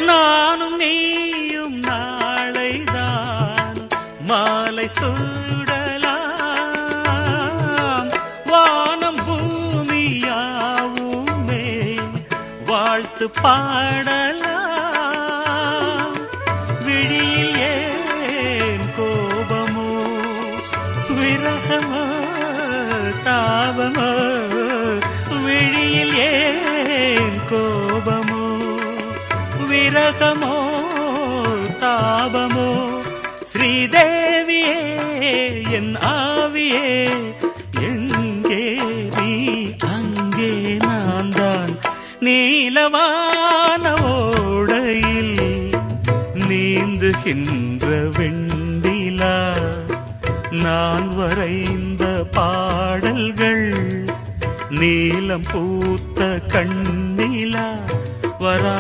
நானும் நீயும் நாளைதான் மாலை சூடலாம். வானம் பூமியாவுமே வாழ்த்து பாடலாம். விழியில் ஏன் கோபமோ விரகமோ தாபமோ, விழியில் ஏன் கோபமோ விரகமோ தாபமோ. ஸ்ரீதேவியே என் ஆவியே எங்கே நீ அங்கே நான் தான். நீலவான ஓடையில் நீந்துகின்ற வெண்டிலா, நான் வரைந்த பாடல்கள் நீலம் பூத்த கண்ணிலா. வரா